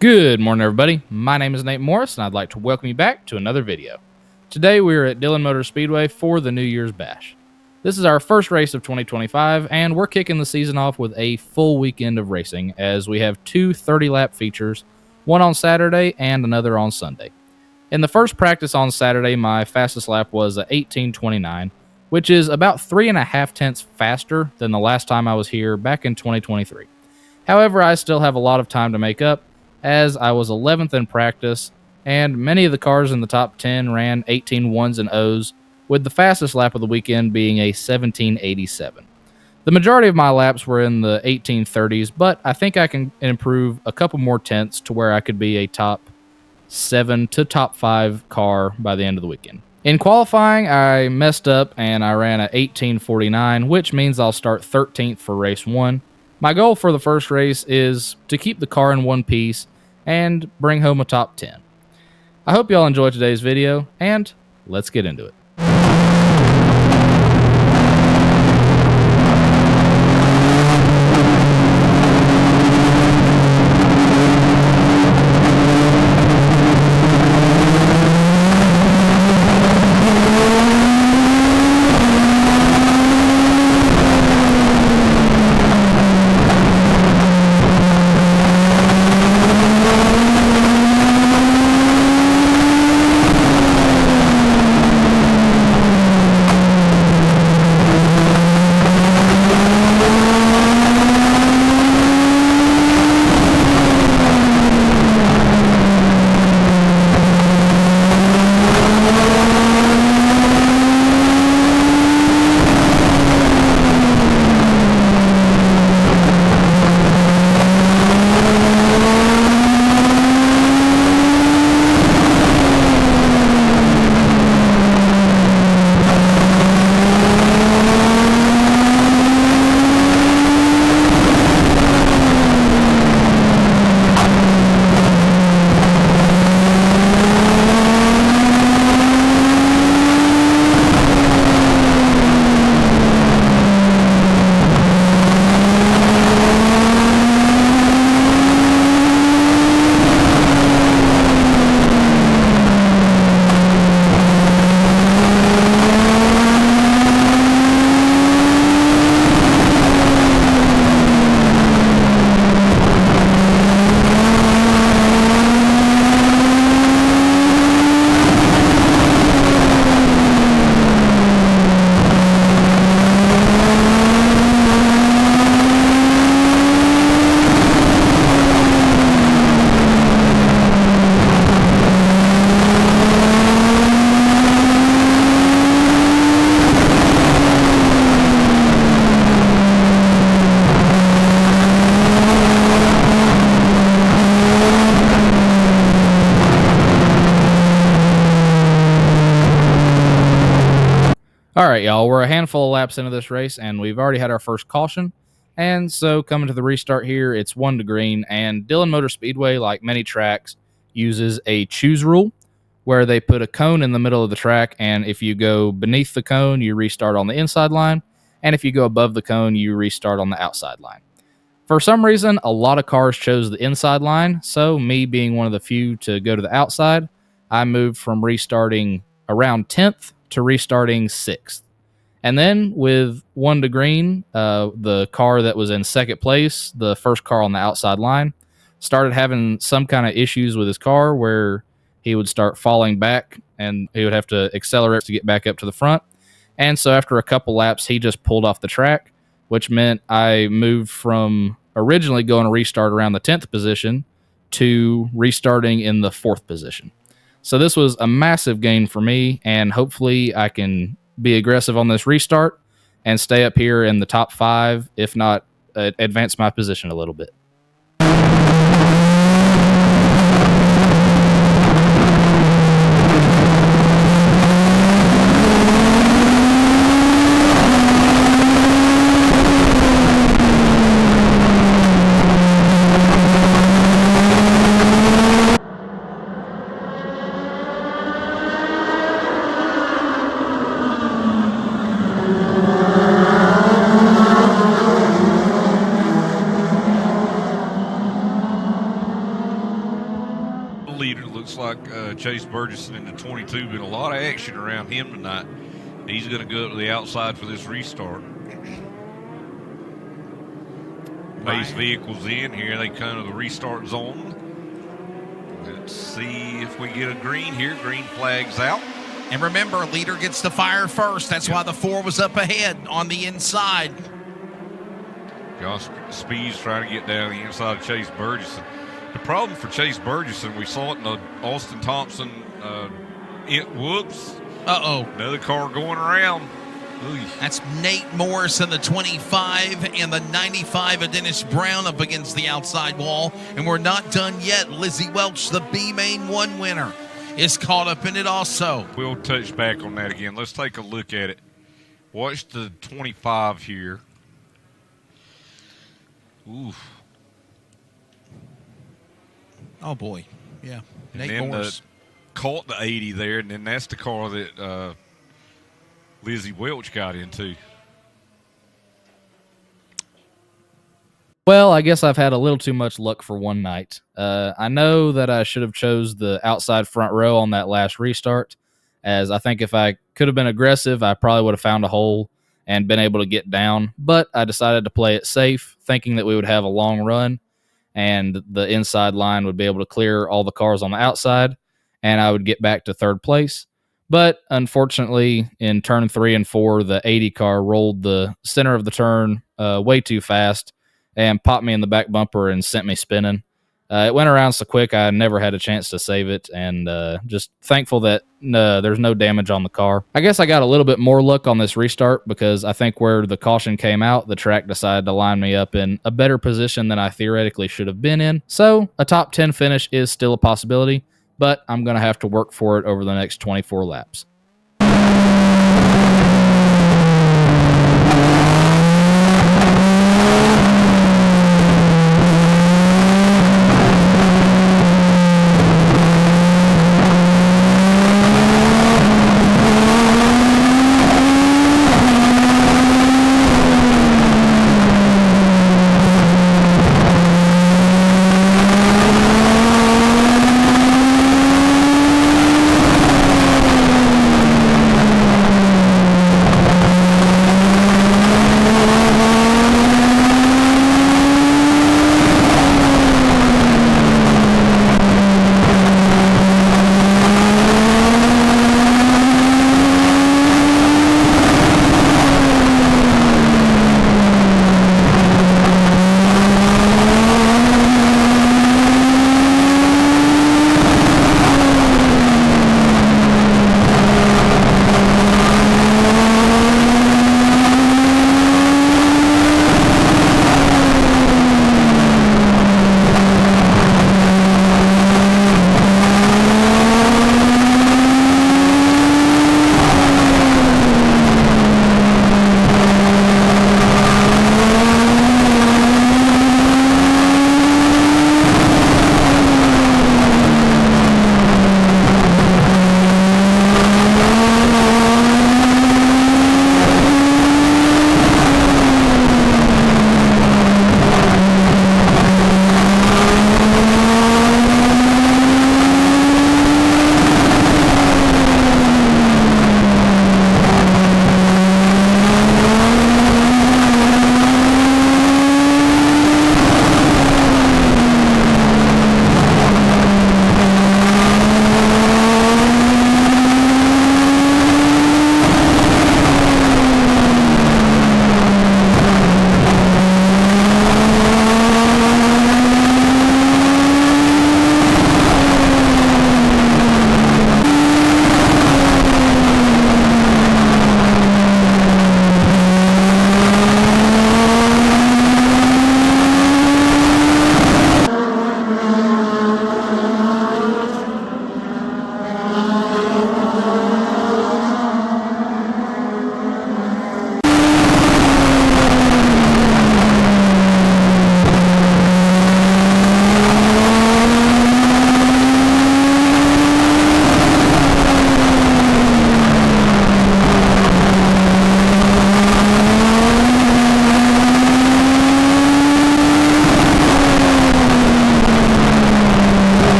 Good morning, everybody. My name is Nate Morris, and I'd like to welcome you back to another video. Today, we are at Dillon Motor Speedway for the New Year's Bash. This is our first race of 2025, and we're kicking the season off with a full weekend of racing, as we have two 30-lap features, one on Saturday and another on Sunday. In the first practice on Saturday, my fastest lap was a 18:29, which is about 3.5 tenths faster than the last time I was here back in 2023. However, I still have a lot of time to make up, as I was 11th in practice, and many of the cars in the top 10 ran 18 ones and O's, with the fastest lap of the weekend being a 17:87. The majority of my laps were in the 18:30s, but I think I can improve a couple more tenths to where I could be a top 7 to top 5 car by the end of the weekend. In qualifying, I messed up and I ran a 18:49, which means I'll start 13th for race 1. My goal for the first race is to keep the car in one piece and bring home a top 10. I hope y'all enjoyed today's video, and let's get into it. All right, y'all, we're a handful of laps into this race, and we've already had our first caution. And so coming to the restart here, it's 1 to green, and Dillon Motor Speedway, like many tracks, uses a choose rule, where they put a cone in the middle of the track, and if you go beneath the cone, you restart on the inside line, and if you go above the cone, you restart on the outside line. For some reason, a lot of cars chose the inside line, so me being one of the few to go to the outside, I moved from restarting around 10th to restarting 6th. And then with 1 to green, the car that was in second place, the first car on the outside line, started having some kind of issues with his car where he would start falling back and he would have to accelerate to get back up to the front. And so after a couple laps, he just pulled off the track, which meant I moved from originally going to restart around the 10th position to restarting in the 4th position. So this was a massive gain for me, and hopefully I can be aggressive on this restart and stay up here in the top 5, if not advance my position a little bit. Chase Burgess in the 22. Been a lot of action around him tonight. He's going to go up to the outside for this restart. Base vehicles in here. They come to the restart zone. Let's see if we get a green here. Green flag's out. And remember, leader gets to fire first. That's why the 4 was up ahead on the inside. Josh Speed's trying to get down the inside of Chase Burgess. The problem for Chase Burgess, and we saw it in the Austin Thompson, whoops. Uh-oh. Another car going around. Ooh. That's Nate Morris in the 25 and the 95 of Dennis Brown up against the outside wall. And we're not done yet. Lizzie Welch, the B-Main 1 winner, is caught up in it also. We'll touch back on that again. Let's take a look at it. Watch the 25 here. Oof. Oh, boy. Yeah. And Nate Morris. Caught the 80 there, and then that's the car that Lizzie Welch got into. Well, I guess I've had a little too much luck for one night. I know that I should have chose the outside front row on that last restart, as I think if I could have been aggressive, I probably would have found a hole and been able to get down. But I decided to play it safe, thinking that we would have a long run and the inside line would be able to clear all the cars on the outside, and I would get back to third place. But unfortunately, in turn 3 and 4, the 80 car rolled the center of the turn way too fast and popped me in the back bumper and sent me spinning. It went around so quick, I never had a chance to save it, and just thankful that there's no damage on the car. I guess I got a little bit more luck on this restart because I think where the caution came out, the track decided to line me up in a better position than I theoretically should have been in. So a top 10 finish is still a possibility, but I'm going to have to work for it over the next 24 laps.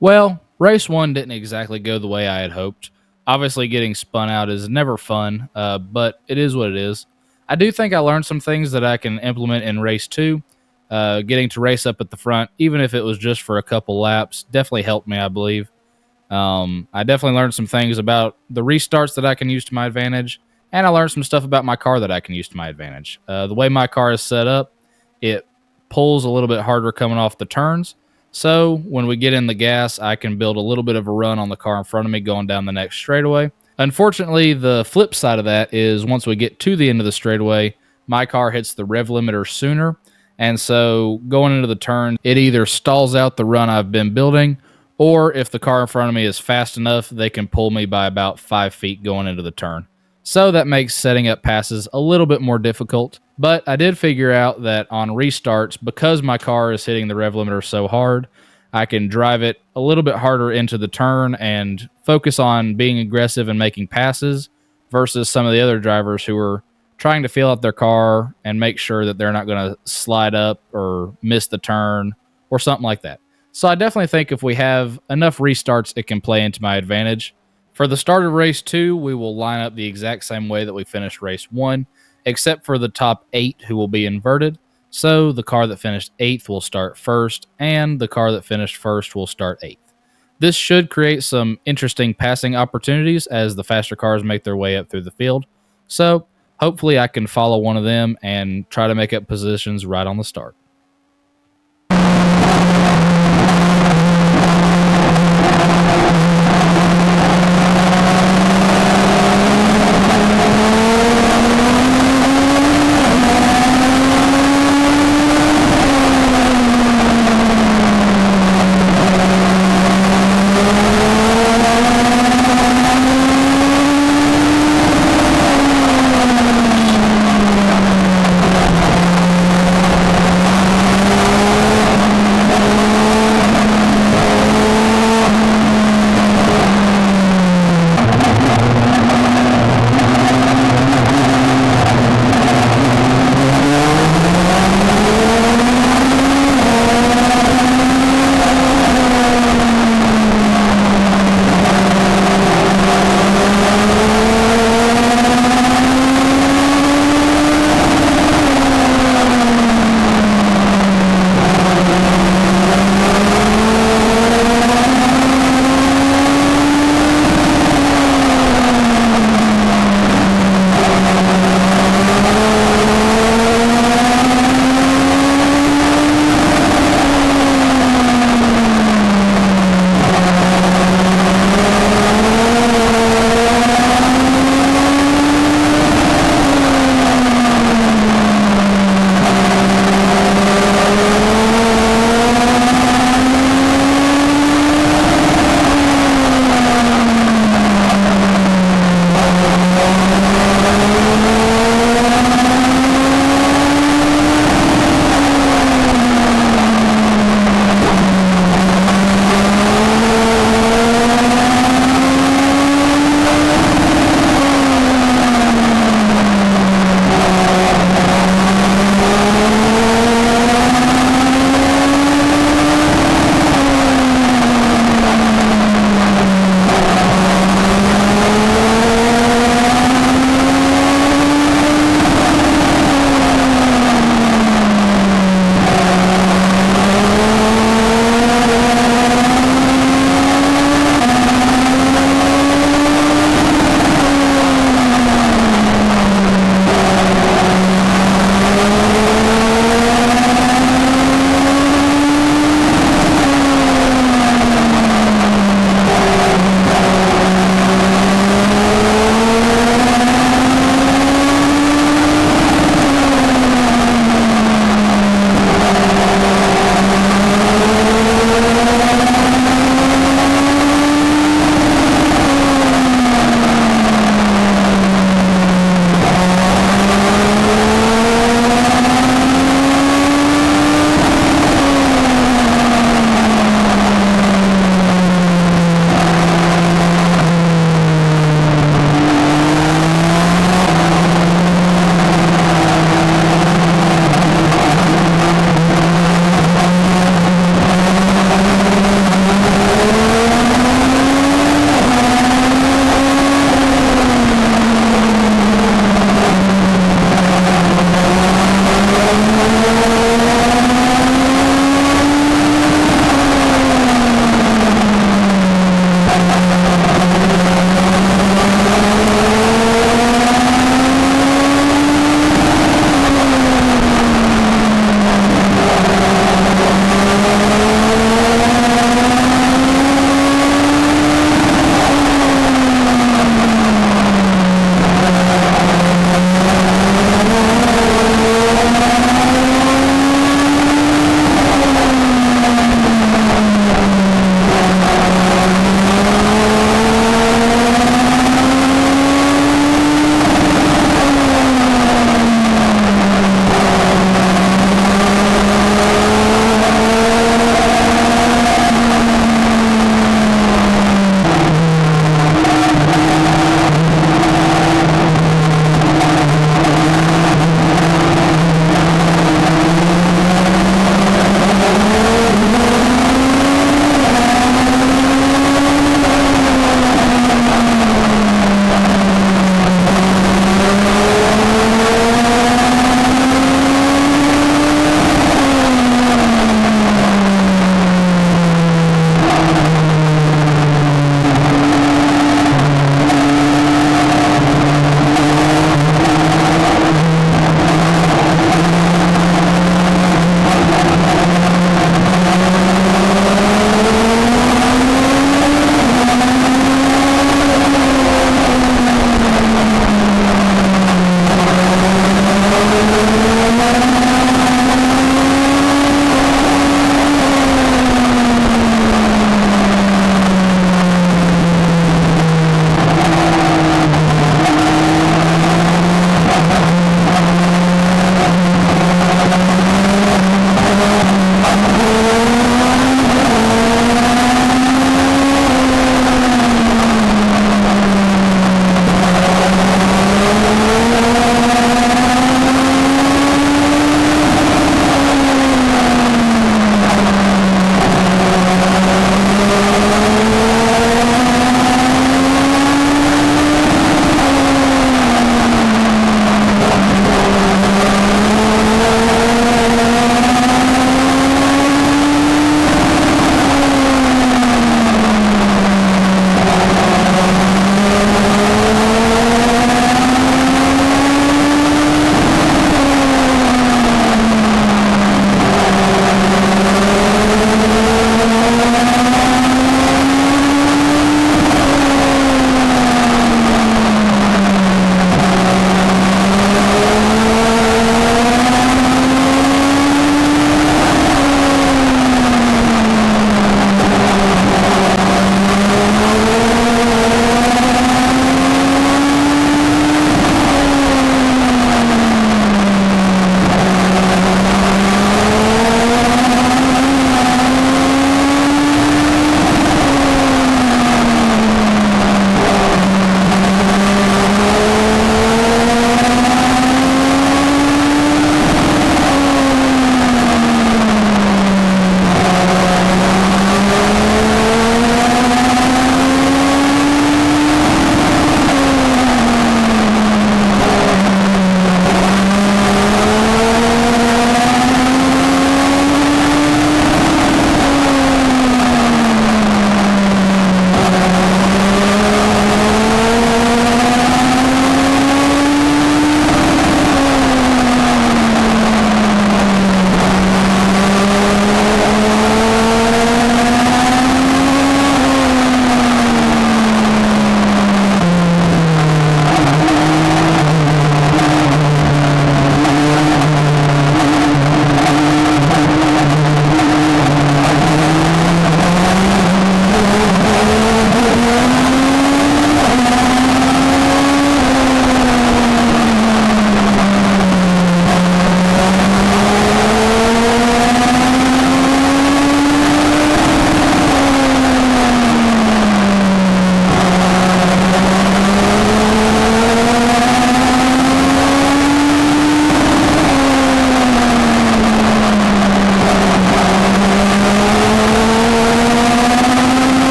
Well, race one didn't exactly go the way I had hoped. Obviously, getting spun out is never fun, but it is what it is. I do think I learned some things that I can implement in race two. Getting to race up at the front, even if it was just for a couple laps, definitely helped me, I believe. I definitely learned some things about the restarts that I can use to my advantage, and I learned some stuff about my car that I can use to my advantage. The way my car is set up, it pulls a little bit harder coming off the turns. So when we get in the gas, I can build a little bit of a run on the car in front of me going down the next straightaway. Unfortunately, the flip side of that is once we get to the end of the straightaway, my car hits the rev limiter sooner. And so going into the turn, it either stalls out the run I've been building, or if the car in front of me is fast enough, they can pull me by about 5 feet going into the turn. So that makes setting up passes a little bit more difficult. But I did figure out that on restarts, because my car is hitting the rev limiter so hard, I can drive it a little bit harder into the turn and focus on being aggressive and making passes versus some of the other drivers who are trying to feel out their car and make sure that they're not going to slide up or miss the turn or something like that. So I definitely think if we have enough restarts, it can play into my advantage. For the start of race two, we will line up the exact same way that we finished race one, except for the top 8 who will be inverted. So the car that finished 8th will start first, and the car that finished first will start 8th. This should create some interesting passing opportunities as the faster cars make their way up through the field. So hopefully I can follow one of them and try to make up positions right on the start.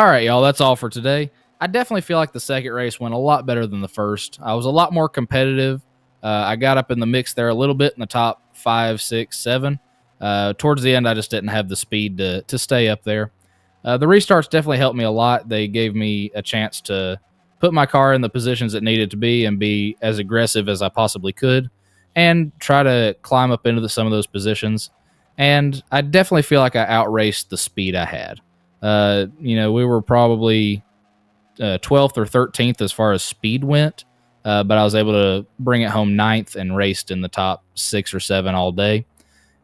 All right, y'all, that's all for today. I definitely feel like the second race went a lot better than the first. I was a lot more competitive. I got up in the mix there a little bit in the top 5, 6, 7. Towards the end, I just didn't have the speed to stay up there. The restarts definitely helped me a lot. They gave me a chance to put my car in the positions it needed to be and be as aggressive as I possibly could and try to climb up into some of those positions. And I definitely feel like I outraced the speed I had. We were probably 12th or 13th as far as speed went, but I was able to bring it home ninth and raced in the top 6 or 7 all day.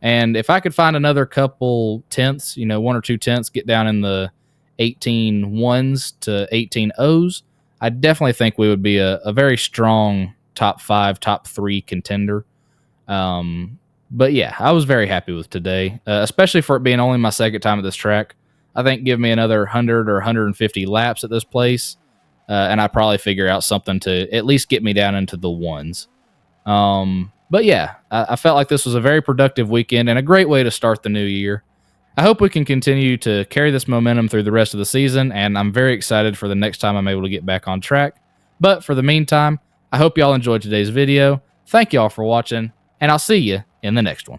And if I could find another couple tenths, 1 or 2 tenths, get down in the 18 ones to 18 O's, I definitely think we would be a very strong top 5, top 3 contender. But yeah, I was very happy with today, especially for it being only my second time at this track. I think give me another 100 or 150 laps at this place, and I'd probably figure out something to at least get me down into the ones. But yeah, I felt like this was a very productive weekend and a great way to start the new year. I hope we can continue to carry this momentum through the rest of the season, and I'm very excited for the next time I'm able to get back on track. But for the meantime, I hope y'all enjoyed today's video. Thank y'all for watching, and I'll see you in the next one.